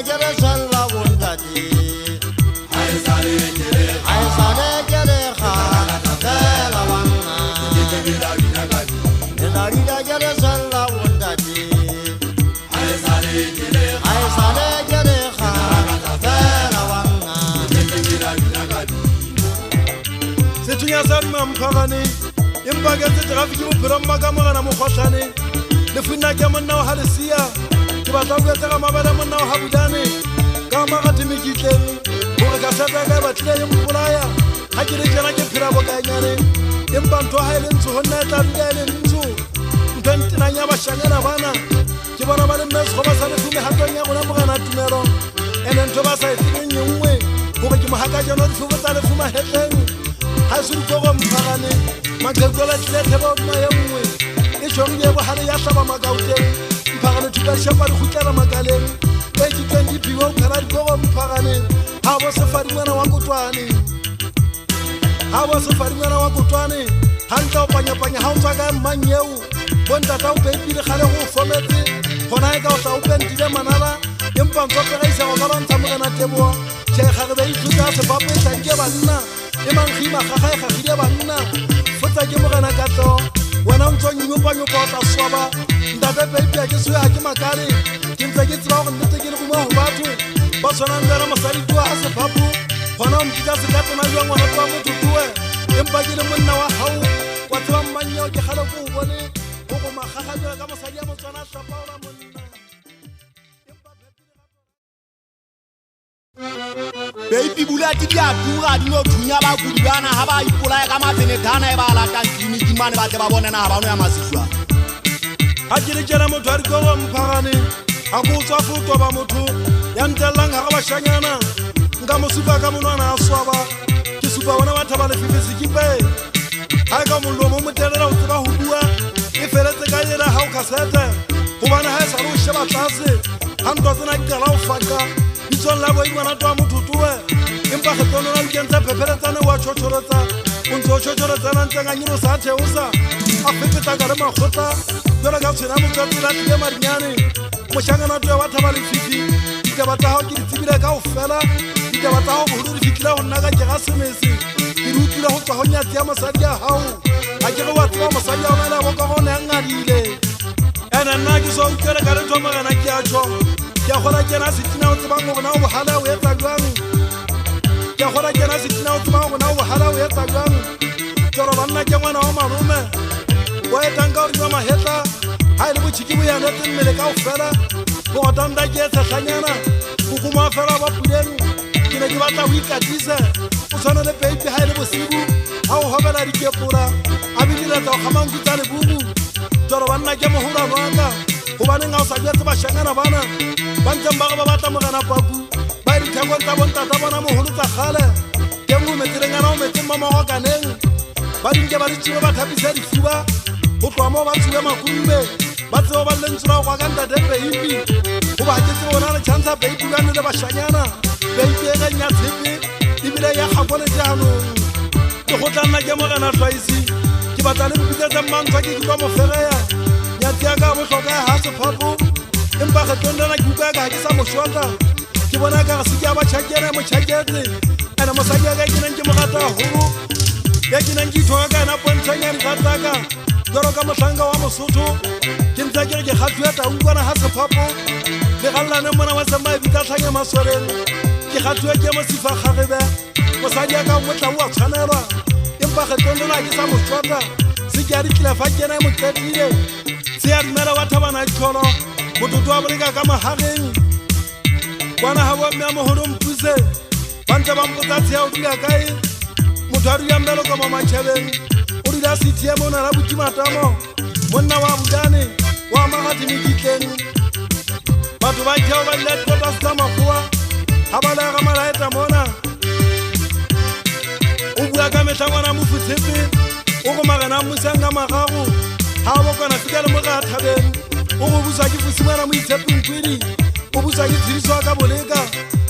jere sala wondati ai sale jere kha la wanna la rida jere sala wondati ai sale jere kha la wanna sethunya sa mamphagane empa ke tse traffic mo phela mmakamora na mo khoshane le fina ke monna wa halisia ke batla go etsa mabala monna wa habudane ka magati mekitleng gore ka seta ka batle ye mpolaya ha ke le jana ke phela bokanyane empa ntho ha ile ntso honna tla dile ntso ntentina nya ba shangela bana ke bona ba le mmes go ba sa le fume hatong ya gona mogana tumelo ene ntho ba sa itseng nngwe gore ke mohaka jana di fume tsa le fuma hetleng ha se go go mphagane makekola tletse ba mo ya mwe e tshongye bo hale ya hlaba makauteng mphagane thuka shepa di khutlela makaleng e di 20 piwo kana di go mphagane ha bo se fadi mwana wa kotwane ha ntla o panya ha o tswa ka manyeu bo ntata o pepile gale go fometse gona e ka o tla o pentile manala empa ntse ga isa go ka bontsha mogana tebo che ga re ba ithuta se ba pesa ke banna e mang khima ga ga gile banna fotsa ke mogana ka tlo wena ntse nyopa tla swaba ntate baby ke se ha ke makale ke ntse ke tsaba go nnete ke le go mo batho ba sona ndara mosadi twa a se papu gona o mtita se ka tsena jwa ngwana twa motho twe empa ke le monna wa hao wa tsaba mmanyo ke gale go bone go go magagaja ka mosadi ya motswana hlapaola monna baby bulati dia tura di no thunya ba kudana ha ba ipola ka matsene dana e ba lata clinic mane ba tle ba bona na ba no ya masifwa ha ke le jela motho a di go mphagane a go tswa foto ba motho ya ntelang ha ba shanyana nka mo supa ka monwana a swaba ke supa bona ba thaba le fifisi ke pe ha ka mollo mo motelela o tseba ho bua e feletse ka yela ha o ka sete go bana ha sa lo sheba tlase ha ntwa tsena ke la o faka itson la boy ngwana twa motho twe empa ge tsono la nkentse pheperetsane wa tshotshorotsa o ntse o tshotshorotsa na ntse nga nyiro sa theosa a fepetsa ka le magotla jona ka tshena mo tsatsi la tlile marinyane moshangana twa wa thaba le fifi ke batla ha ke ditsibile ka ofela ke batla ha go di fikila go nna ka ke ga semese ke rutile go tswa go nyatsi ya mosadi ya hao a ke go wa tswa mosadi ya ona go ka go ne ngadile ene nna ke so ukele ka le thomagana ke a tsho ke gona kena setina o tsebang go na o bohala o etsa jwang ke gona kena setina o tsebang go na o bohala o etsa jwang tsoro banna ke ngwana wa malume o etang ka o mahetla ha ile botshiki bo ya netse mmele ka ofela go tanda ke etsa hlanyana go kuma fela ba puleng ke ne ke batla o ikatise o tshwana le baby ha ile bosibu ha o hobela dikepura a bidile tsa go gamang kutsa le bubu tsoro banna ke mohola waka go bane nga o sa jetse ba shangana bana ba ntseng ba ga ba batla mogana paku ba di thekong tsa bontata bona moholo tsa gale ke mo metselengana o metseng ba magokaneng ba dinke ba ditšhibe ba thapisa difuba go tloa mo ba tsube makumbe ba tsebo ba lentsela go ka ntate baby go ba ke tsebo bona le chance baby ka le bashanyana baby e ga nya tshepe ebile ya gakole jaanong ke go tla nna ke mogana twice ke batla le mpitsa tsa mantshwa ke kwa mo fereya nyatsi ya ka botlhokwa ya ha sephapo empa ge tondana ke utlwa ka ke sa moshwata ke bona ka se ke ba tshakela mo tshaketse ana mosadi ya ka ke neng ke mogata holo ya ke neng ke ithoka ka na pontshanya di gataka doro ka mohlanga wa mosotho ke ntse ke re ke gathuya ta utlwana ha sephapo le gallane mona wa sema e bitla tlhanya masoreng ke gathuya ke mo sifa kgarebe mosadi ya ka motla o a tshwanelwa empa ge tondana ke sa moshwata se ke a di tlefa ke na mo tletile se ya dimela wa thabana ditsholo mototo wa boreka ka mahareng kwana ha wa mme moholo mpuse ba ntse ba mpotsa tshea o dula kae motho a dula mbelo ka mamatšhabeng o dula CTM o na la botimatamo monna wa budane wa magati mekitleng batho ba theo ba letkota se tsa makgowa ga ba lega malaeta mona o bua ka metlangwana mofutsepe o go magana mmusang ka magago ga o bokwana fika le moga thabeng o go busa ke fusimana mo itshepeng kwedi o busa ke tshiriso ka boleka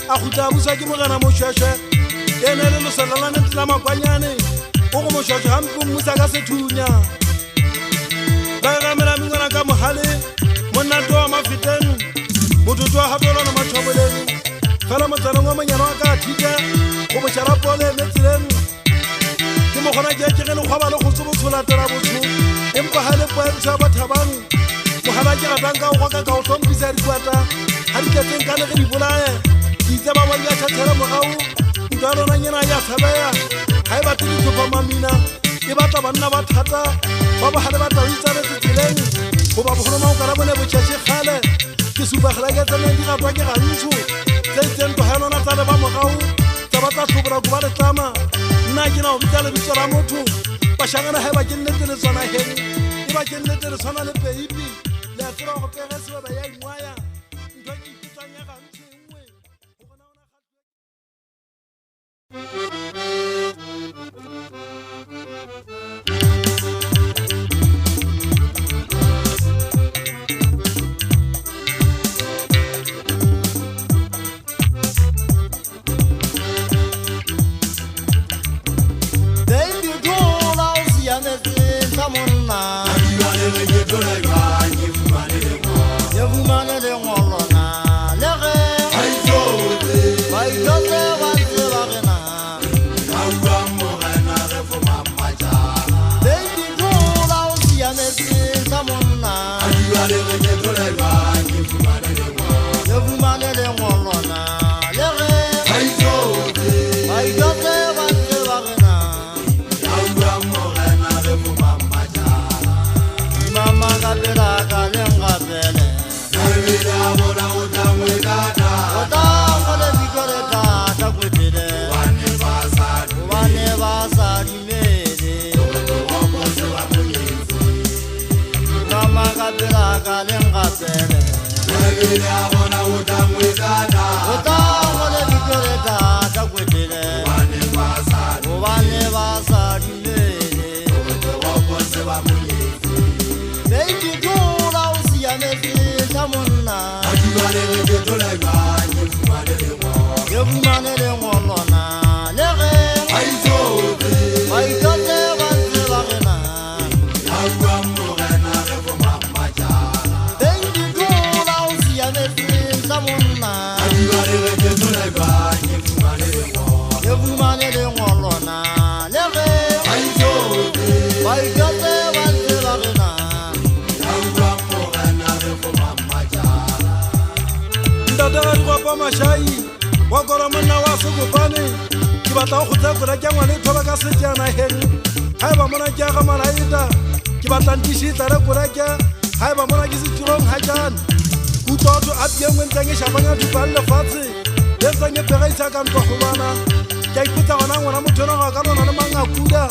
a gutla busa ke mogana moshweshwe ene le loselalane tla makwanyane o go moshweshwe gampe mmusa ka sethunya ba gamela mengwana ka mohale monna to wa mafeteng mototo wa gabolana matshwaboleng motsana ngwa manyano a ka thika go bošara pole metsileng ke mo gona ke ge le kgwaba le go tsobotsholatela botho empa ga le poentso ya bathabang mogala ke ratang ka go ka o tlhompisa dikwata ga di ketseng ka le ge di bolae ke itse ba bang ya thathela mogau ntwa ya lona nyena ya tshabeya ga e batle ditlhopha mamina e batla banna ba thata ba bogale batla o itsaletse tseleng goba bogolo maokala bone botšhatše kgale ke supagela ke tseneng di gatwa ke gantsho tse itseng tloga ya lona tsa le ba mogau tsa ba tla tlhobora ko ba letlama nna ke na go bitsa lebitso la motho bašangana ga e ba ke nnete le tswanageng e ba ke nnete le tshwana le peipi le a tseba go pege sebeba ya ingwaya ntho ke ikutsang ya gantsho engwe mashai wa kora monna wa sekopane ke batla go tsekora ke ngwane thoba ka sejana heng ha ba mona ke ga malaita ke batla ntishita re kora ke ha ba mona ke setirong ha jana utotho a bia ngwenteng e shapanya dipalle fatse letsa nye pega itsa ka ntwa go bana ke iputsa gona ngwana motho na ga ka lona le mangakuda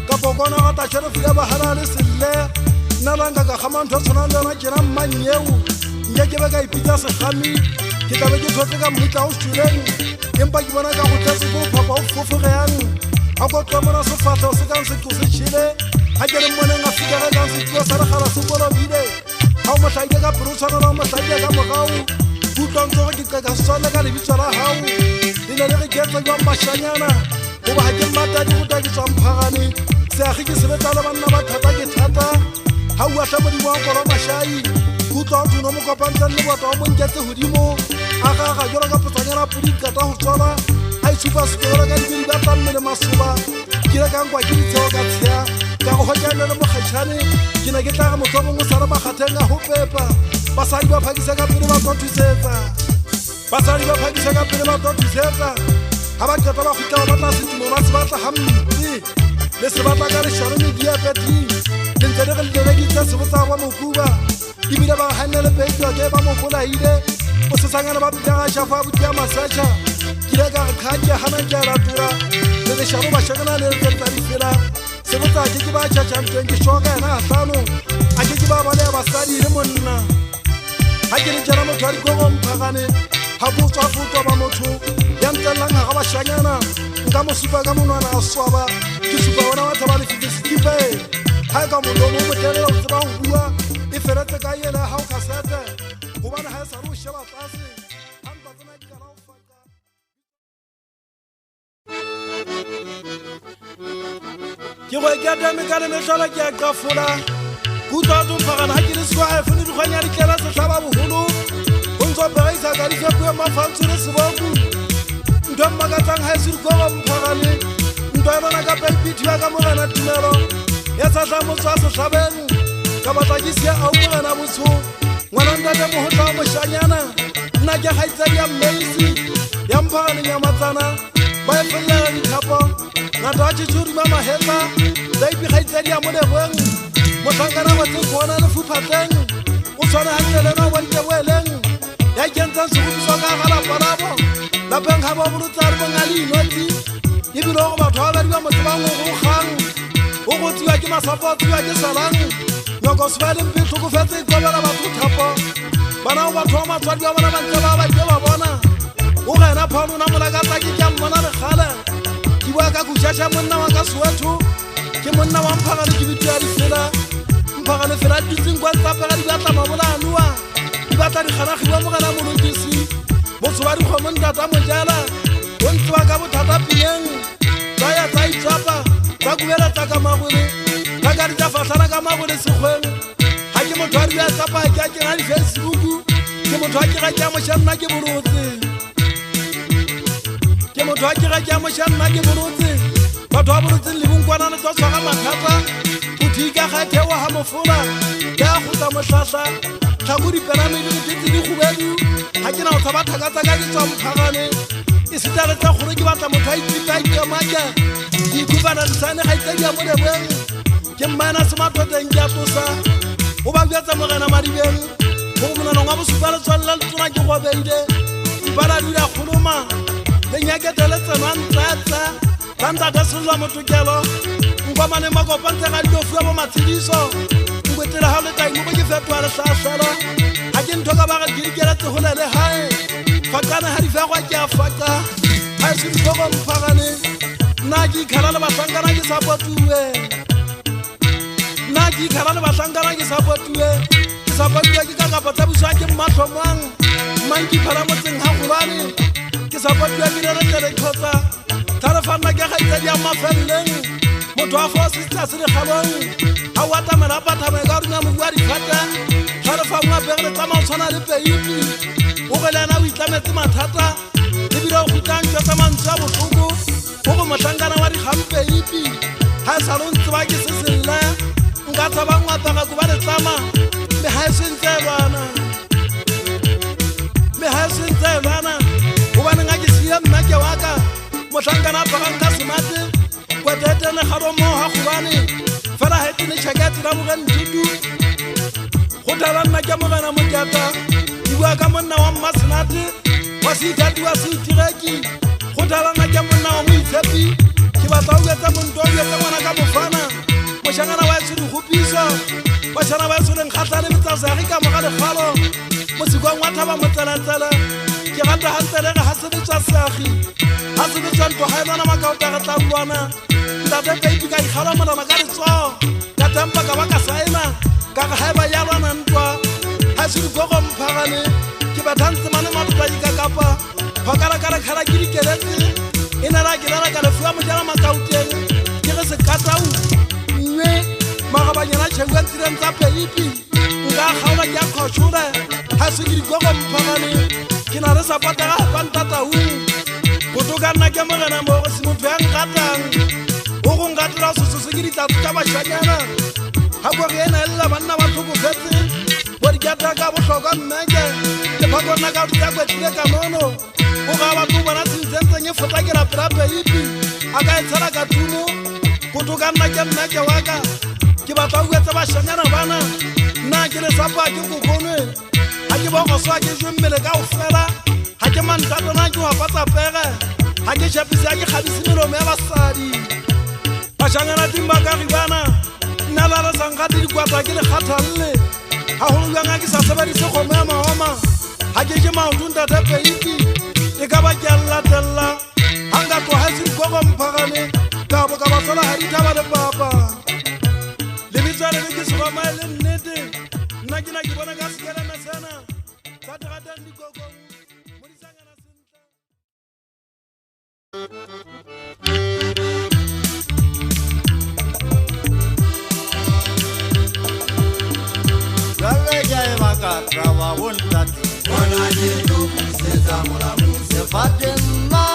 ka pokona ga tashare fika ba hala le sille nna langa ka gamantho tsona lona ke na mmanyeu nke ke ba ka ipitsa segami ke tla be ke thotse ka mmutla o stuleng empa ke bona ka go tletse ko papa o fofogeyang a ko tlamona sefatlheo se kang setlo se tšhile ga ke le mmoneng a fikege kang setlo sa regala se kolobile ga o motlhaike ka pelo o tshwanela o motlhaike ka mogau kutlwantsogo ke ka sone ka lebitso la gau le ne le re ketsa jwang bašanyana goba ga ke mmatadi go ta ke tswang phagane seagi ke sebetsa le banna ba thata ke thata ga o atlha modimo wa koro mašai kutlwa o thuno mo kopantsang le bota o monketse godimo a gaga jalo ka potsanyana podi kata go tswala a itshupa sekolo ka dibedi ba tla mmele masoba ke le kankwa ke ditsheo ka tshea ka go gokane le mokgetšhane ke ne ke tla ge motho mongwe sa le makgatheng a go pepa basadi ba phakisa ka pele ba tlo thusetsa basadi ba phakisa ka pele ba tlo thusetsa ga ba qeta ba gotla ba batla setumo ba se batla gampe le se batla ka lešano mediapeti le ntse le ge leleditse sebotsa ba mokuba ebile ba ganele peitwa ke ba mopolaile o sesanyana ba pitlaga shafa botia masaša kile ka re kgake gana ke a latura le lešano bašakana le letsetsa difela sebotsa ke ke ba tšhatšanteng ke shoka ena a tlano a ke ba balea basadi le monna ga ke le jana motho a dikogo mphagane ga botswafotswa ba motho ya ntlelang ga ga bašanyana nka mo supa ka monwana a swaba ke supa bona batho ba lefifesekipe ga e ka molomo o motelela o tseba go bua e feletse ka yele ga o kasete gobane ga e sa re o sheba tlase ga ntwa tsena dikala o faka ke go ekatame ka le metlhola ke a kafola kutlwa tsompagana ga ke le seko ga e fone dikgwanya ditlela setlhaba bogolo o ntse o pegaisa ka difepue mafantsho le seboku ntho e mmakatsang ga e se dikogo mphagane ntho e bona ka baipithiwa ka Morena Tumelo ya sa tla motswa setlhabeng ka batla ke sia au Morena Botsho ngwana ntate mogotla wa mošanyana nna ke kgaitsadi ya Macy ya mphaganeng ya Matsana ba e felela dithapo ngata wa tšhetšhodima mahetla baipi kgaitsadi ya Moleboeng mohlankana batseng kona lefuphatleng o tshwane gantelena bonteboeleng ya kentsang segupiso ka galapa labo lapeng ga ba bolotsare bonga le inotsi ebile go batho ba badi ba motse ba ngogokgang o go tsiwa ke masapo a tsiwa ke salang nyoko se ba leng petlhokofetse ikobela batho thapo bana go batho ba matswadi ba bona bantse ba baike ba bona o gena phano na molakatsa ke ka mmona legale ke bua ka kušaša monna wa ka Soweto ke monna wa Mphagane ke bitia difela Mphagane fela ditseng kwa tsapega di batla mabolanoa di batla dikganagiwa Morena Molokisi motho wa dikgomo ntata Mojala o ntse ba ka bothata pileng tsaya tsa itsapa tsa kubeletsa ka magole ka ka di tsa fatlhana ka magole sekgweng ga ke motho a di ya tsapa ke a kena di-Facebook ke motho a kera ke a moša nna ke bolotse ke motho a kera ke a moša nna ke bolotse batho ba bolotseng lebonkwanane tsa tshwara mathata bothika ga thewa ga mofola ke a gotla motlhatlha tlhako diperamedi ditetse di gobedu ga ke na go tshaba thakatsa ka ke tswa Mphagane e setagetsa gore ke batla motho a itsipa a ikamaka ke ikopana lesane ga itsadi ya Moleboeng ke mmana sematoteng ke a tlosa o ba bjatsa Morena Madibeng go monanong wa bosupa letswalela letona ke gobeile mpana dula kgoloma lenyakete letseno a ntsatsa ka ntate Sello Motokelo nkwamane makopantse ga dilo fiwa bo matshediso nkwetele ga o le taimo go ke fetoa letlhatlhela ga ke ntho ka ba ga dirikeletse gole le gae fakane ga difagwa ke a faka ga e se dikgogo Mphagane nna ke ikgala le bahlankana ke sa potue nna ke ikgala le bahlankana ke sa potue ke ka kapa tsa buswa ke mmatlhomang mang ke phala motseng ga golwane ke sa potue ke diretele kgotsa thalefanna ke gaitsadi ya mafeleleng motho a fo sister se legalong ga o atamela pathame ka runya mobu wa difata thalefang wa pegele tsamao tshwana le peipi o ge le ena o itlametse mathata ebile o gutlang tso tsa mantswe a botlhoko o go mohlankana wa dikgang peipi ga e sa lo ntse ba ke se selle nka tshaba ngwapega ko ba letlama me ga e sentse bana gobaneng a ke sia mmake wa ka mohlankana a pagang ka semate kwetetene garo mo ga gobane fela ga etene tšhakete la bogen thutu go thala nna ke Morena Moketa ke bua ka monna wa Mmasenate wa seithati wa seitireki go thala nna ke monna wa Moitshepi ke batla o etsa monto o etse ngwana ka mofana mošangana wa eso digopiso bašana ba eso lenkgatla le metsasagi ka moga legalo mosikong wa Thaba Motseletsele ke rata gantelege ga sebetswa seagi ga sebetswa nto ga enana makaotagetlaolwana ntate peipi ka ikgala molana ka letsogo ka tempa ka ba ka saena ka ga ga e ba yalwana ntwa ga se dikgogo Mphagane ke bathantse mane matotaki ka kapa phakalakala ke dikeletse e nela ke lela ka lefiwa Mojala makauteng ke ge sekatau mme magabanyana tšhengwe tseleng tsa peipi nka kgaola ke a kgotšhole ga se ke dikgogo Mphagane ke na le sapata ga pantataung botoka nna ke Morena Mogo se motho ya nkatang o go nkatela sesose ke ditlatsi tsa bašanyana ga kore ena e lela banna ba tlhokofetse bo dikata ka botlhokwa mmeke le phakonna ka tsa kwetlile ka mono o ga batho bona sentsentseng e fotla ke rapela peipi a ka e tshela ka tumo botoka nna ke mmeke wa ka ke batla o etsa bašanyana bana nna ke le sapa ke kokonwe ga ke bogosoa ke jwe mmele ka o fela ga ke mantatona ke wapatsa pege ga ke šapise a ke kgabise melomo ya basadi bašanyana timba ka ribana nna lalesankgate dikwatsa ke le kgathalle ga golo bjang a ke sa sebedise kgomo ya maoma ga ke ke maoto ntate peipi e ka ba ke a latelela ga nka tloga se dikgogo Mphagane ka bo ka basola ga dithaba le papa lebitswa le be ke segoma e le nnete nna ke na ke bona ka sekeleme sena sa tegateng dikokong mo disangana sentle Jale jae baka traba bontate Bona je do se za mola muse Fatima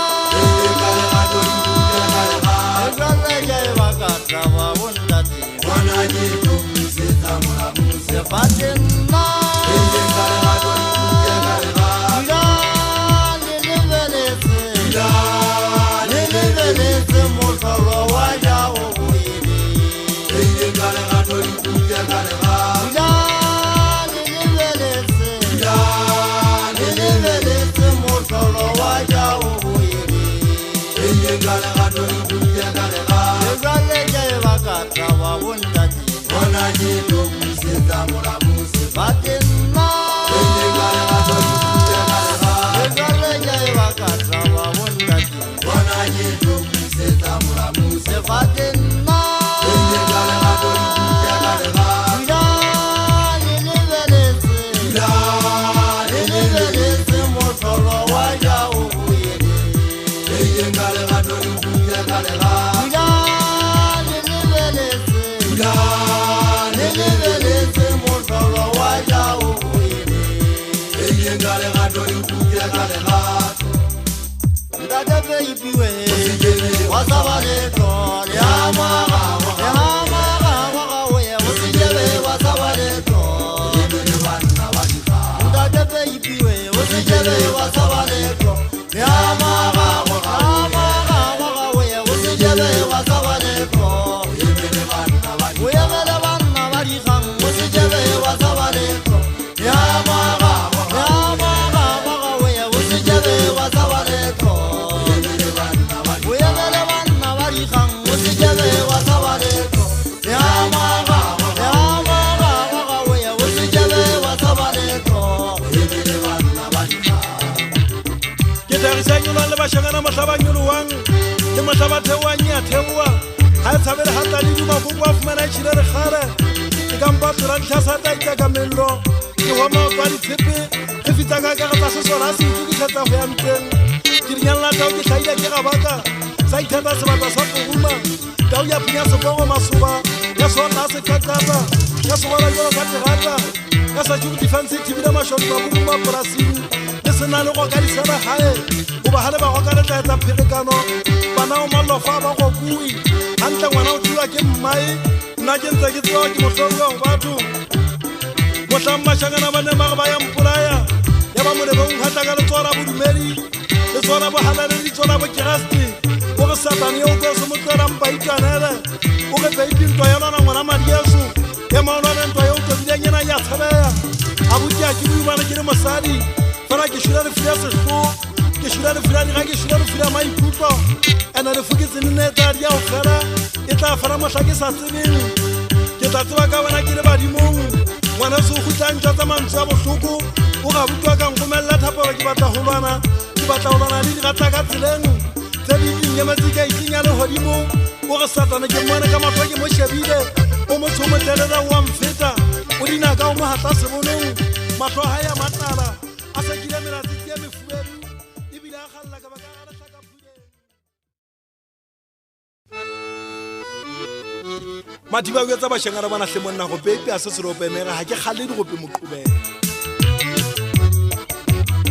Madiba o etsa bashangana bana hle monna go baby a se se rope mega ha ke khale di gope moqobela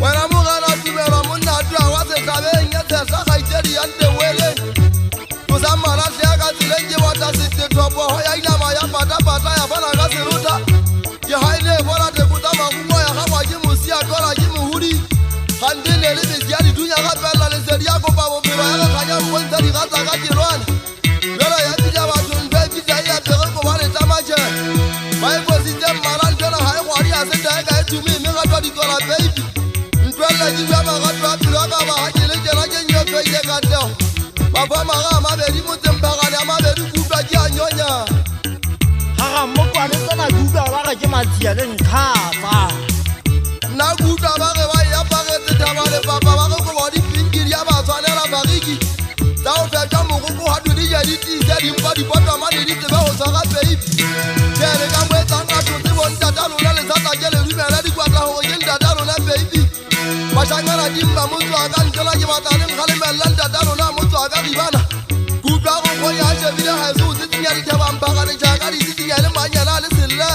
wena mogala dumela monna twa wa se tlabeng ya tsa ga itedi ya ntewele go sa mara hle ka tsileng ke bota se topo ho ya ina ma ya pata ya bana ka seruta ke haile bona te kuta magumo ya ga wa ke musia tola ke mohudi handile le be ya di dunya ga pela le se dia go ba bo pelo ya ga ya bonta di ga tsa ka kelwana lola ya tija ba tun be di ya pere go ba le tamaje ba e go si te mara ntona ha e gwari a se da ga e tumi me ga twa di kola baby ntwela di ba ga twa pelo ga ba ha ke le ke la ke nyo pe ke ka teo ba ba ma ga ma be di mo temba ga ya ma be di ku twa ke a nyonya ha ga mo kwa le tsona duba ba ga ke matsia le nkhatsa na kuta ba ge ba ya ba ge te taba le papa ba go ba di pingiri ya ba tshwanela ba riki ta o feta mo go ha du di ya di ti ya di mpa di bota ma di te ba ho sa ga baby tele ka mo etsa ka to te bon tata lona le sata ke le rumela di kwatla ho ke tata lona baby ba shangana di mba mo tswa ka ntela ke batla le ngale mela tata lona mo tswa ka di bana kuta go go ya je bi ha su ti ya di taba mpa ga le ja ka di ti ya le manyala le sele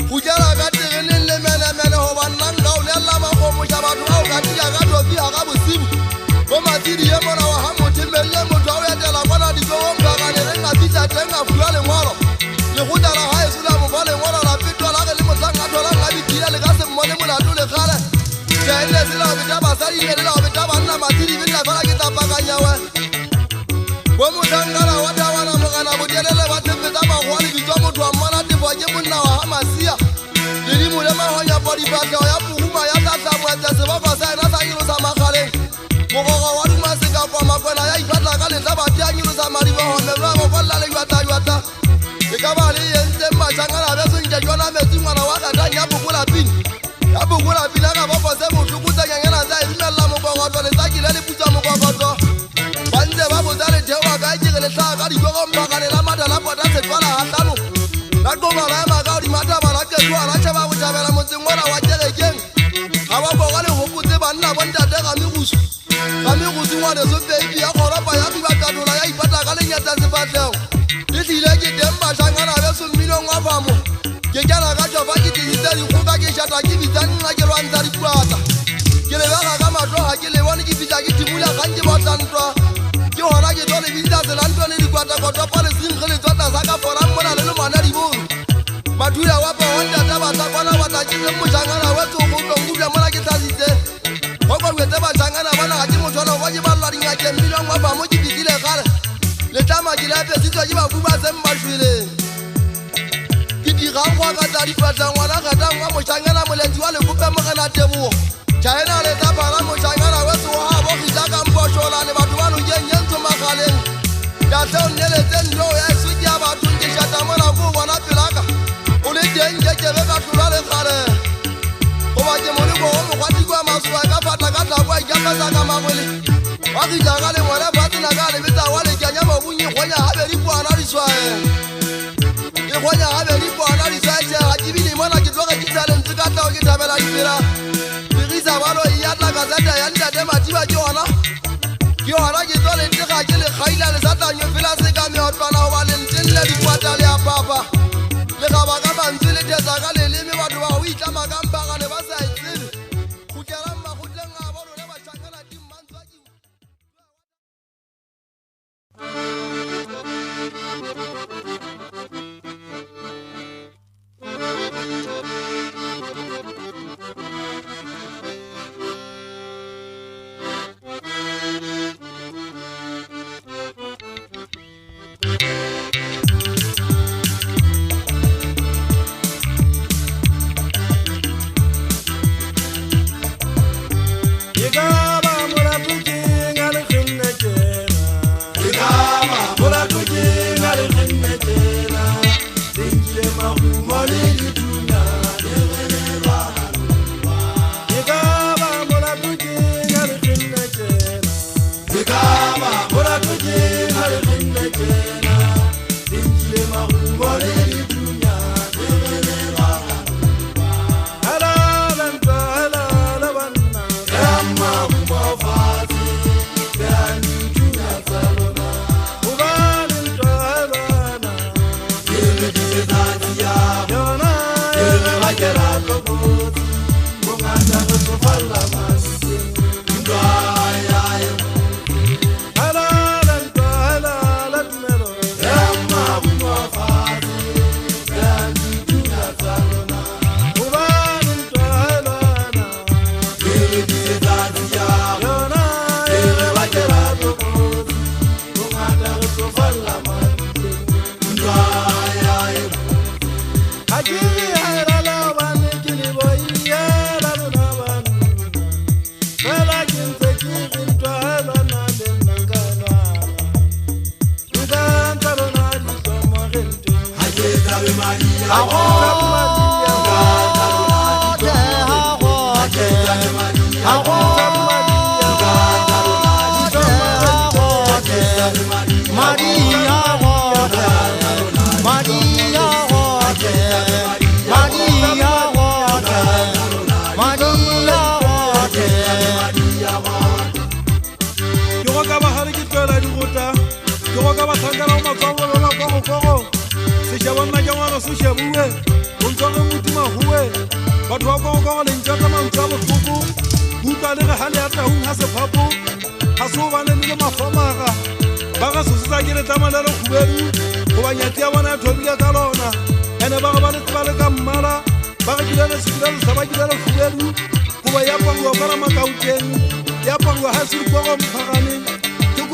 go jara ka tere le mele ho banna nga o le la ma go mo ja batho o ka tiya ka do bi ga bosibu go ma ti di e mona wa ha mo timelle mo twa o ya tela bona di go mpa ga le nga bitsa tenga fula le ngwalo le go dala ha e sula mo ba le ngwalo la pitwa la ge le mo yo motangana wa tabana mogana botelele ba tepetsa magwa le bitsa motho wa mmala tefo ke monna wa Hamasia le di mo le mahonya body batla ya puguma ya tlatla moetsa sebaka sa ena sa yilo sa magaleng mogogo wa duma se ka kwa makwena ya ipatla ka le taba tia yilo sa maribo ho mebla go kwalla le yata e ka ba le yente machangana be se nje jona metsi ngwana wa ka tanya bukula pin ya bukula pin ka ba se motho kutsa nyana za imela mo go go le tsakile le putsa mo go go bande ba bozale thewa ka ikere le tlaka di go mpaka le la madala bota se twala hatano la go ba la ma ka di mata ba la ke twala cha ba botabela motseng mona wa kerekeng ha ba go le hopotse banna bonta te ga megusu ngwane so baby ya goropa ya bi batatola ya ipata ka lenyata se batleo le dile ke demba shangana be so mmino ngwa famo ke kana ka joba ke titse di go ka ke shata ke bitsang nna ke lwantsa di kwata ke le ba ga matlo ha ke le bone ke fitla ke timula ga ke botlantwa ke hona ke tole bitsa se lantwa le di kwata go topa le sing le tsota za ka fora mona le mana di buru madula wa ba wanda ta ba ta kwana wa ta ke mo shangana wa tso go ngubya mona ke tsazitse go wetse ba shangana bana ga ke motho wa ke ba la di ngake mmino ngwa ba mo ke bitile gare le tama ke la pesitswa ke ba buba se mmashwile ke di ga ngwa ka tsa di patla ngwana ga ta ngwa mo shangana molenzi wa le kupe mo kana tebo chaena le ta para mo shangana wa so ha bo ke ka mboshola le batho ba no nyenzo magaleng ya tao nele tendo ya su ke ba tunke shata mona go bona pelaka o le teng ke be ka tlola le gare o ba ke mo le go mo kwati kwa maswa ka patla ka tla kwa ke pasa ka magwele wa ke jaga le ngwana ba tsena ka le bitsa wa le kanya mabunyi gonya ha be di bwana di swae e gonya ha be di bwana di swae ha ke bile mona ke tloga ke tsale ntse ka tla ke tabela di pela dirisa balo ya tla ka tsata ya ntate matiba ke ona ke tsole ntse ga ke le khaila le satanyo fela se ka me otwana ho ba le ntelle di kwata le ya papa le ga ba ka bantse le tsa ka le le me batho ba ho itlama ka mbaga le ba sa itsebe go kera mma go tleng a bona le ba tshangana di mmantswa ke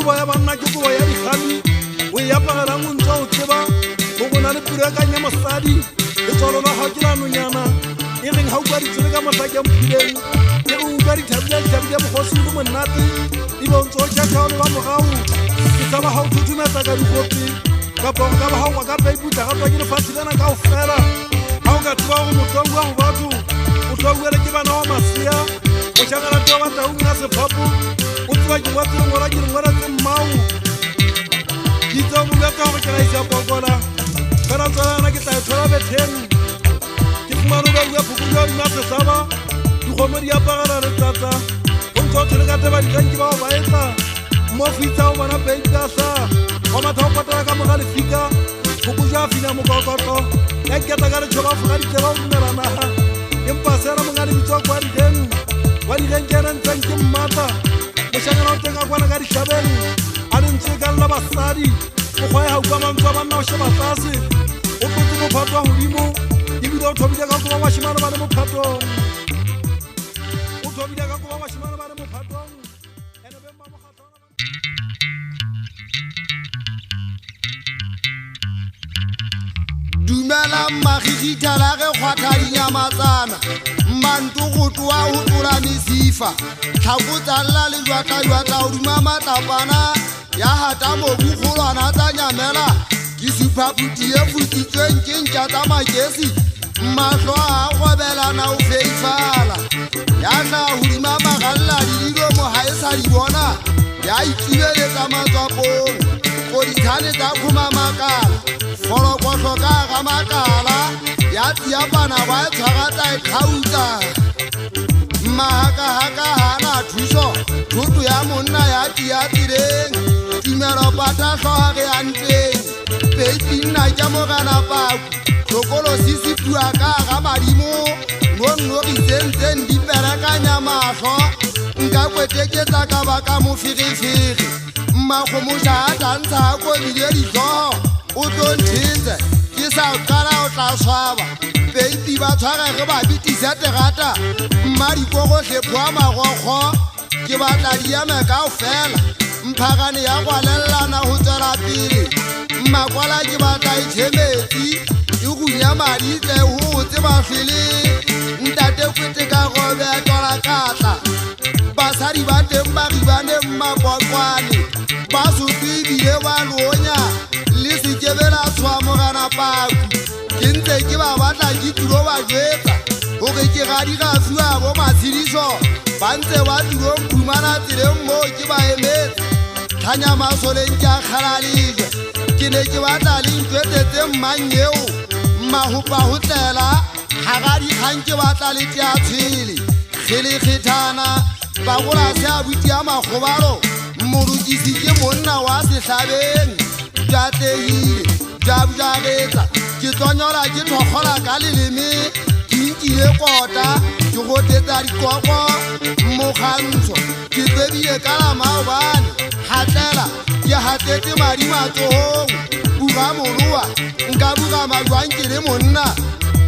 kobo ya banna ke kobo ya dikgami o e apagelang o ntse o tseba go go na le purekanya mosadi le tsolo la gago ke lanonyana e reng ga o kwa ditsele ka motlake mpuleng e re o kwa dithabile bogosi le monate ebe o ntse o tšhatšhaone ba mogago ke tsaba ga o thuthumetsa ka dikopi kapo ka ba ga o ka peiputla ga tswa ke lefatshe lena kao fela ga o ka tseba gore motho a bua go batho o tlo buele ke bana wa masea o šakala teo ba taung ya sephapo o tseba ke wa tselengwela ke lengwela tse mmao ke itseo moletsa gore ke la isia pokola fela tswelana ke tla e thola betheng ke fumane o ba bua phokodi wa dima sesaba dikgomo di apagela letsatsa o ntse o thole ka teba ditanki bao ba etla mo fitsa o bona peikasa wa matha o patela ka moga lefika phokodi a fina mokokotlo ya nketa ka letšhoba foga diteba o dumelanaga empa sela monga lebitso kwa dikeng wa dikeng ke ene ntseng ke mmata mošangana o teng a kwana ka dišhabeng a le ntse ka lela basadi mokgwa e gaukwa mantswe a banna o sheba tlase o tlotse mophato wa godimo ebile o thobile ka koba bašimane ba le mophatong o thobile ka koba bašimane ba le mophatong ene beng ba mokgatlho dumela magigita la ge kgwatha dinyamatsana mmanto go tloa go tlola mesifa tlhakotsalela le jwatla o duma matlapana ya hata mobu kgolwana tsa nyamela ke suphaputi e futsitsweng ke ntša tsa makesi mahlo a gobelana o feifala ya tla godima magalela didilomo ga e sa di bona ya itibeletsa matswapong go dithane tsa kgomamakala folokotlho ka ga makala ya tsiapana ba e tshwaratsa e kgauta mahakahaka hana thuso thoto ya monna ya tia tireng timelo patatlhoga ge ya nteng peitinna tša mogana paku tlokolo sisipua ka ga madimo nonnogisentseng di perekanya mahlo nka kweteketsa ka baka mofegefege mmakgomoša a tlantsha a kobile ditlhogo o tlo ntshetse ke sa kala o tla swaba peipi ba tshwarege ba bitisa terata mmadikogotlhe phoa magokgo ke batla diame kao fela mphagane ya gwalellana go tswela pele mmakwala ke batla itšhemetsi e gunya maditle go botse bafele ntate kwete ka gobe a tola katla basadi ba teng ba ribane mmakwakwale ba soto ebile ba lonya le sekebela tshwamogana paku ke ntse ke ba batla ke tiro ba jwetsa gore ke gadi ga fiwa bo matshediso ba ntse ba tiro mphumana tseleng mo ke ba emetse tlhanya masoleng ke a kgalalejwe ke ne ke batla le ntwetetse mmang eo mmagopa go tlela ga ga dikgang ke batla le tea tshele kgele kgethana ba gola se a buti ya magobalo morukisi ke monna wa setlhabeng jatlegile jabujagetsa ke tlonyola ke thokgola ka leleme ke nkile kota ke gotetsa dikoko mokgantsho ke tsebile ka la maobane gatlela ke gatetse madi matsogong buga moloa nka buga majwang ke le monna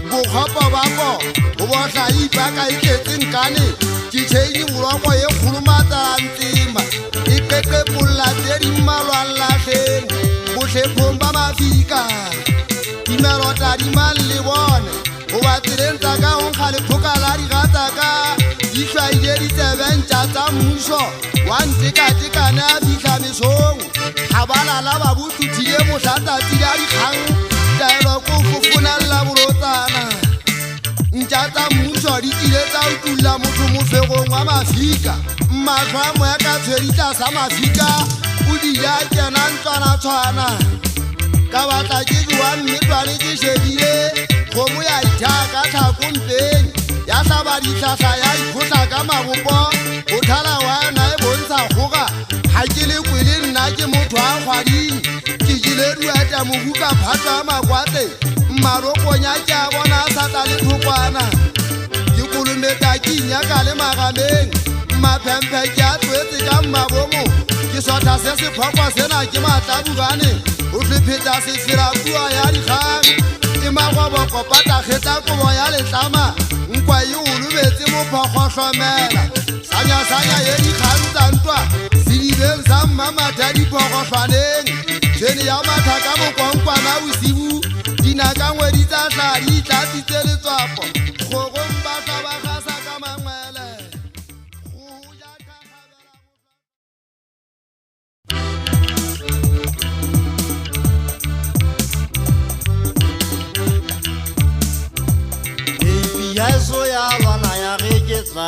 bokgopo bapo go botla ipaka e tletse nkane ke tšheine boroko e kgolomatsalang tsema e qeqepolola tse di mmalwang latlheng botlhephong ba mafika dimelota di mang le bone go ba tseleng tsa ka go nkga lephoka la digatsaka di tlwaile ditsebentša tsa mmuso wa ntekatekane a fitlha mesong ga balala ba bothuthile motlhatsatsi la dikgang taelo ko fofonelela bolotsana ntša tsa mmuso di kile tsa utulla motho mofegong wa mafika mmatlho a moya ka tshweditla sa mafika o dile a kena ntshwana-tshwana ka batla ke joa mmetwane ke shebile kgomo ya ithaka tlhakompeng ya tlhaba ditlhatlha ya ikgotla ka mabopo go thala wa yona e bontsha kgoga ga ke le kwele nna ke motho a kgwading ke jile dueta mobu ka phatlo a makwatle mmarokonya ke a bona a sata le thokwana ke kolometa ke inyaka le magameng maphemphe ke a tlwetse ka mmabomo ke sotha se sephokwa sena ke matlabugane o tlhephetsa seferatua ya dikgang e magwabokopata kgetsa kobo ya letlama nkwa e olobetse mophokgotlhomela sanya ye dikgang tsa ntwa sedibeng sa mmamathadi diphogohlwaneng tshwene ya matha ka bokonkwana bosibu dinaka ngwedi tsa tladi tlatsitse letswapo kgorong ba tla ba gasa ka mangwele go ja kakhabela Yeso ya bana ya reketsa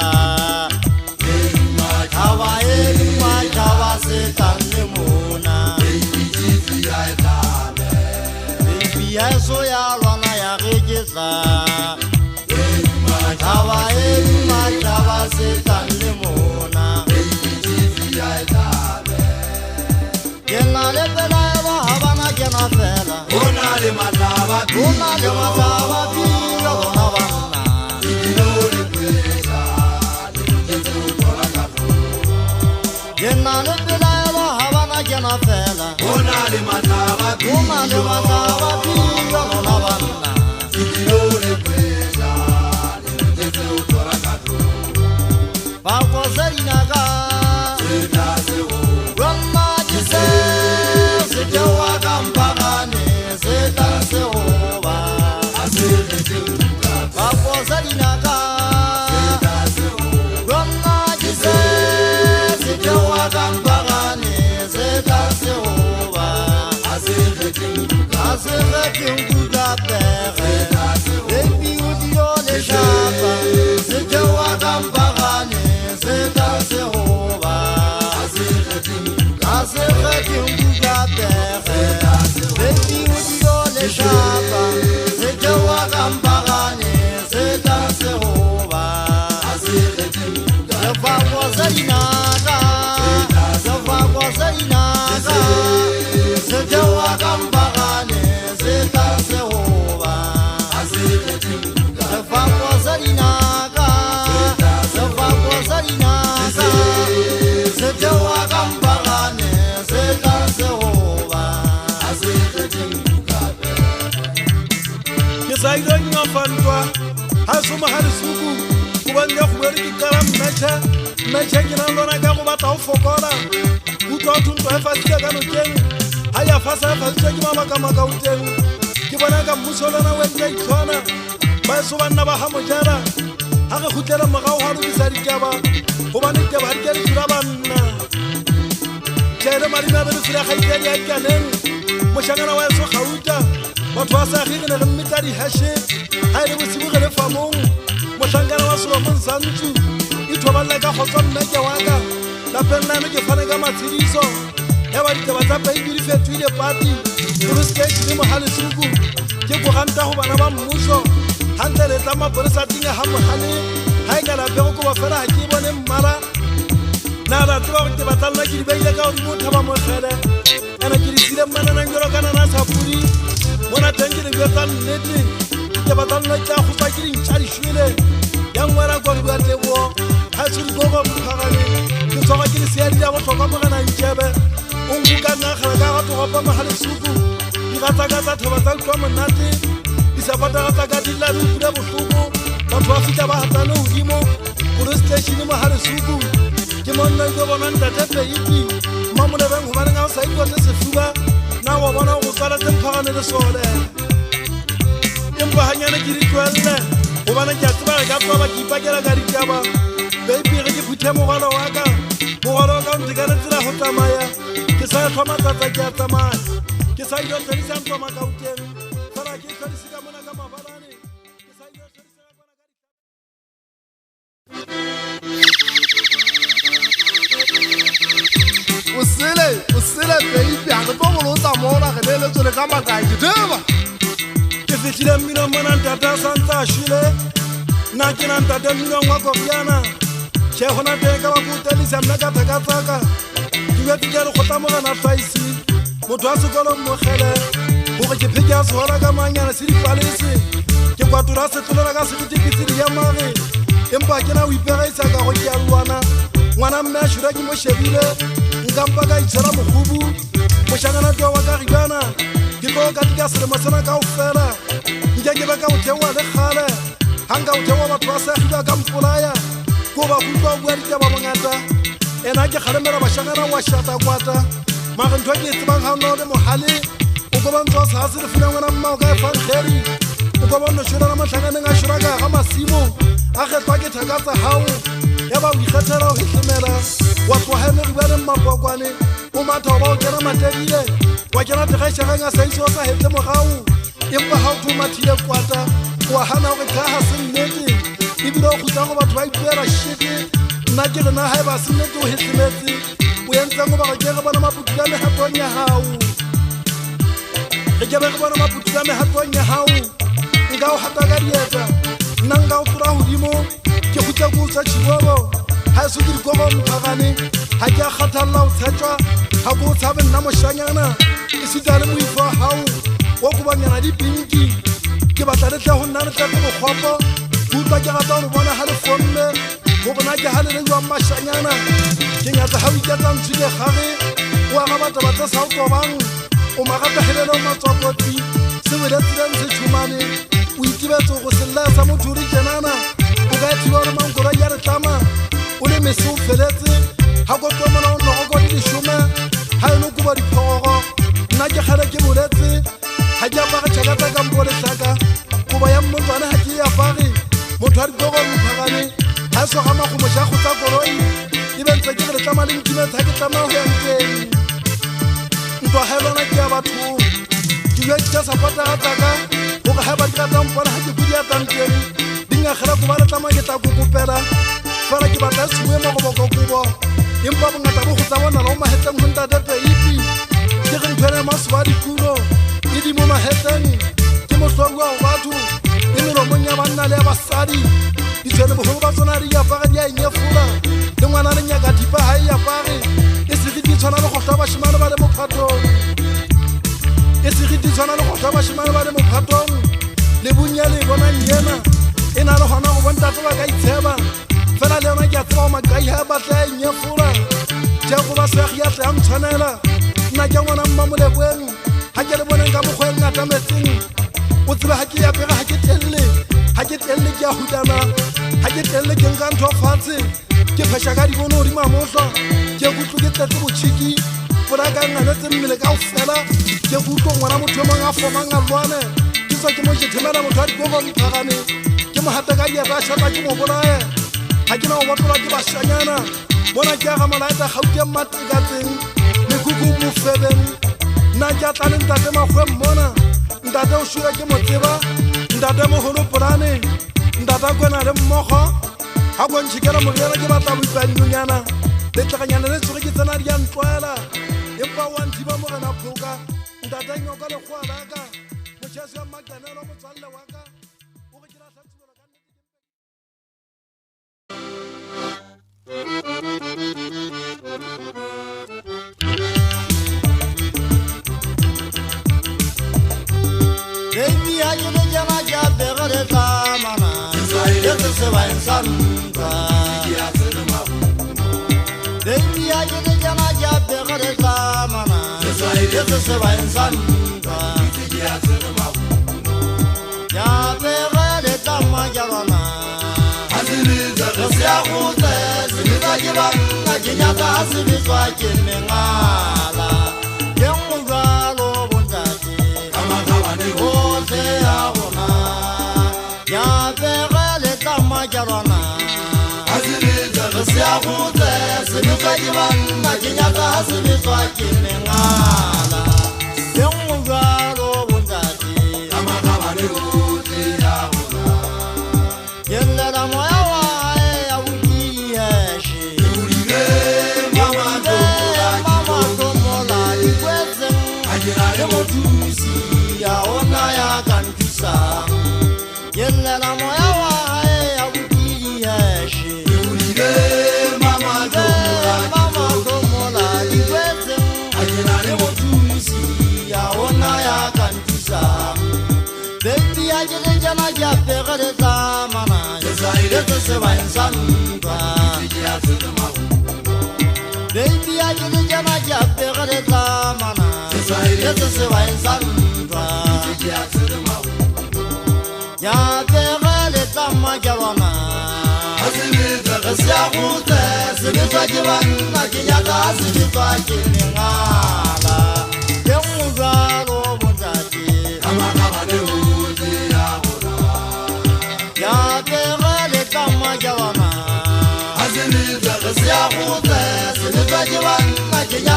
Kawa eluma kawa setane mona Yeso ya bana ya reketsa Kawa eluma kawa setane mona Kena le pela eba habana kena fela Ona le mataba Una le mataba pilo bona bana Kena le pela eba habana kena fela Ona le mataba Una le mataba pilo bona bana Bako zerinaka Rama jise Setewa kampagane Zeta sehoba Bako zerinaka Rama jise Setewa kampagane Zeta sehoba Aserekin kuda pere Epi udio le chapa Setewa kampagane Zeta sehoba Aserekin kuda pere Epi udio le chapa Setewa kampagane Zeta sehoba Sefa kwa zarinaka Sefa kwa zarinaka Setewa kampagane Zeta sehoba Sefa kwa zarinaka Sefa kwa zarinaka Setewa kampagane Zeta sehoba ke sa ile nna fantwa ha so mahali suku go banga go bere ke kala mmeche ke na lona ka go batla go fokola utwa thunto e fasile ka nokeng ha ya fasa fasile ke mama ka maka uteng ke bona ka mmusolona we ke itshwana ba so banna ba ha mojara ha re khutela mogao ha lokisa dikaba go bane ke ba ke dira banna jere mari na bere sira khaite ya ikaneng moshangana wa so khauta batho ba sa gire ne re mmita di hashe ha ile bosibu ge le famong moshangana wa so mo nsantsu ithoballa ka khotso nna ke waka la penna ke fane ka matshidiso ya ba ditaba tsa baby di fetwile party police station mo hale suku ke go ganta go bana ba mmuso hante le tla mapolisa tinga ha mohale ha e ka la pego go ba fela ha ke bone mmara na la tlo go teba tla ke di beile ka go motho ba mo fele ana ke di sile mmana na ngoro kana na sa pudi mona tengi le beta nnete ke ba tla nna go fa ke dintšha di shwele ya ngwana go di bate bo ha se go go mphagane ke tsoga ke le seadi ya botlhokwa mo gana ntšebe o nkuka nna gala ka go togopa mogale suku di gata ka tsa thoba tsa utlwa monate di sapata ka ka dilla di kuda bohloko batho ba fita ba hatane hodimo police station mogale suku ke monna go bona ntate peipi mamone bang go bana ga sa ikwa tse sefuba na wa bona go tsala tse mphagane le sole empa hanyane ke di twelle go bana ke a tseba ka tswa ba ke ipakela ka ditaba baby re ke phuthe mogalo wa ka ntse ka tsela go tsamaya ke sa tlhoma tsatsa ke a tsamaya ke sa ile tse sa ntwa makauteng fela ke tlhadise ka mona ka mabalane ke sa ile tse sa bona o sele baby a re tlo go lotsa mola ge le tsole ka makae deba ke fitlhile mmino mona ntata a santse a shwele nna ke na ntate mmino wa kopiana ke gona teng ka ba botelisa mme ka theka tsaka ke betse ke re go tamogana faisi motho a sekolo mmogele gore ke pheke a segola ka manyana se dipalese ke kwatola setlolela ka seketeketsedi ya mare empa ke na o ipegaisa ka go ke a lwana ngwana mme a shura ke mo shebile nkampa ka itshela mogobu moshangana twa wa ka ribana ke tlo ka tika selemo sena ka o fela nke ke be ka o theoa le kgale ga nka o theoa batho ba segile ka mpolaya ko ba kutlwa o bua ditaba bongata ena ke kgalemela bashangana wa shata kwata mare ntho ke tsebang ha no le mohale o go bantsa sa se le funa ngwana mma o ka fa kheri o go bona shura na mahlanganeng a shura ka ga masimo a kgetwa ke thakatsa hao ya ba o ikgethela o hlemela wa tlohela re bana mapokwane o matha ba o kena matedile wa kena tregeshega nga sa iso sa hetse mogau empa ha o thomathile kwata wa hana gore ka ha se nnete e bile o khutsa go batho ba ipuela shit nna ke rena ha ba se nnete o hlemetse o entse go ba ke re bona maputula le hatong ya hao re ke be re bona maputula le hatong ya hao nka o hata ka dieta nna nka o tura hodimo ke khutsa go tsa chibobo ha se ke dikobo mphagane ha ke a kgathalla o tshetjwa ha go tshabe nna moshanyana e sitale moifo hao o go banyana dipinki ke batla le tle ho nna le tle go khopo butla ke rata ho bona ha le fonne go bona ke ha le le wa mashanyana ke nyatsa ha o iketsa ntshile gare o aga batla batla sa o tobang o magata helelo matsokoti se wele tsileng se tshumane o itibetso go sella sa motho ri kenana o ka thiba re mangora ya re tlama o le meso feletse ha go tomona o no go di shoma ha no go ba diphogo nna ke gare ke boletse ha ke apara tšhakatsa ka mpole tlhaka goba ya mmotwana ha ke apare motho a dikogo mphagane ha so ga magomo ja go tsa koroi e bentse ke re tlama le nkimetsa ke tlama ho ya nteng ntwa helona ke ya batho ke ya ke sa pata tsaka go ga ba ka tsa mpona ha ke budi ya tanteng dinga gela go ba re tlama ke tla go kopela fara ke batla se mo go go go empa bongata bo go tsa bona lo mahetlang ho ntate peipi ke re ntwele maswa dikuno e di mo mahetlang ke mohlwa wa batho e le romo nya banna le basadi di tsene bo ba tsona ri ya fara di a nyefula le ngwana le nya ka dipa ha ya fare e se di tsona le go hlaba shimane ba le mo phatong e se di tsona le go hlaba shimane ba le mo phatong le bunyale bona nyena e na le hona go bonta tsa ka itsheba fela le yona ke a tsaba magai ha ba tla nyefula ja go ba se ya tla mtshwanela nna ke ngwana mma mo le bweng ha ke le boneng ka mogweng ngata metseng o tseba ha ke ya pega ha ke telle ke a hutana ha ke telle ke nka ntho fatshe ke phesha ka di bono di mamohlo ke go tlo ke tletse botshiki fora ka ngana tse mmele ka ofela ke go tlo ngwana motho mang a foma ngalwane ke so ke mo jethemela motho a di go mphagane ke mo hata ka di ra shata ke mo bolae ha ke na o batla ke bashanyana bona ke ga malaita gautse matikatseng le kuku mo febeng na ke tla le ntate magwe mmona ntate o shura ke mo tseba ntate mo holo polane ntate kwena le mmogo ha go ntshikela mo yela ke batla boipanyonyana le tlaganyana le tsore ke tsena di antwela empa wa nthiba mo gana phoka ntate nyoka le go alaka mo tshasa makanelo mo tsalle wa ka o re ke la hlatswela ka Baby, I you know jama jabe gare zamana. Yes, se va en santa. Baby, I you know jama jabe gare zamana. Yes, se va en santa. Jabe gare zamana jana. Aziliza ya khute, ziliza kiba, na kinyata aziliza kimengala. Yenguzalo bundati. Ose agona ya begele tama jarona aziliza sia khute sibika kibana kinyaka aziliza kimengala yenguzalo bundati amakabani ose agona yella moya wa ya ukiyeshi urige mama tomola ikweze ajira motusi ya ona ya kantusa yella la moya wa ya ukiyeshi urige mama tomola ikweze ajira motusi ya ona ya kantusa bendi ajele jana ya pegere zamana yeso se va en santa bendi ajele jana ya pegere zamana yeso se va en santa ya pegere zamana jarona aziliza sia khute sibisa kibana kinyaka aziliza kimengala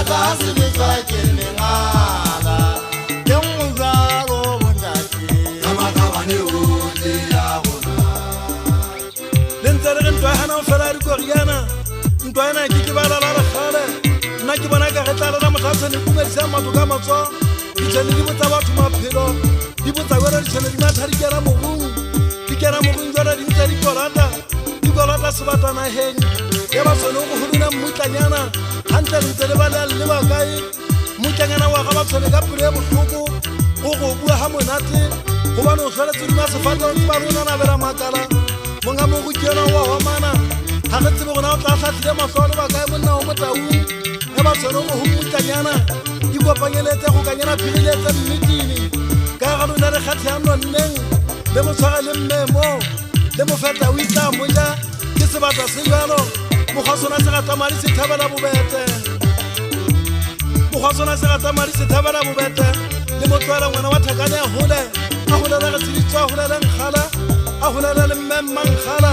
Monyaka a se betswa ke mengala ke mojalo bontate le ntse re re ntwa hana o fela dikoriana ntwa ena ke ba la kgale nna ke bona ka re tla la mothatse ne kumedisa matho ka matso di tsene di botsa batho maphelo di botsa gore di tsene di matha di kera mogong jona di ntse di kolata sebatana heng ya ba tsone go hoduna mmutlanyana hantle re ntse le ba le ba kae mmutlanyana wa ga ba tsone ka pelo e bohloko go bua ha monate gobane o tshwanetse dima sefatao ke ba rona na bera makala monga mo go kena wa mana ha re tsebe gona o tla hlatlhile matlho ba kae monna o motaung ya ba tsone go mmutlanyana di kopanyeletse go kanyana phiriletse mmitini ka ga lona re kgatlhe ya nonneng le motshware le mmemo le mofeta o itla moja ke sebata se jalo mokgwasona se rata madi se thabela bobete le motlwela ngwana wa thakane a golela re tsheditswa a golela nkgala a golela le mmemmankgala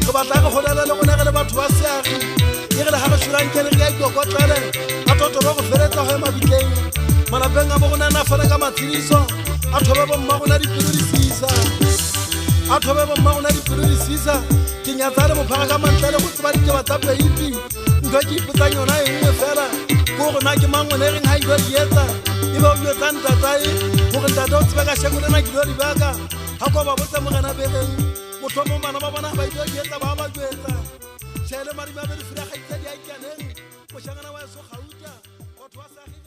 re batla re golela le gone re le batho ba seagi e re le ga re šorankele re ya ikokotlele a toto ba go feletsa go ema bitleng malapeng a bo gona na fana ka matshediso a thobe bomma gona dipelo di sisa ke nyatsa le mophara ka mantlele go tseba diteba tsa peipi ntho ke ipotsang yona e nngwe fela ko go na ke mangwene reng ha ilo di etsa e ba o etsa ntatae gore ntate o tsebe ka sheko lena ke ilo di baka ha kwa ba botsa morena bereng motlhomong bana ba bona ba ilo di etsa ba ba jwetsa šhaele madimo a be di fira ga itsedi a ikaneng mošangana wa eso gauta batho ba seagi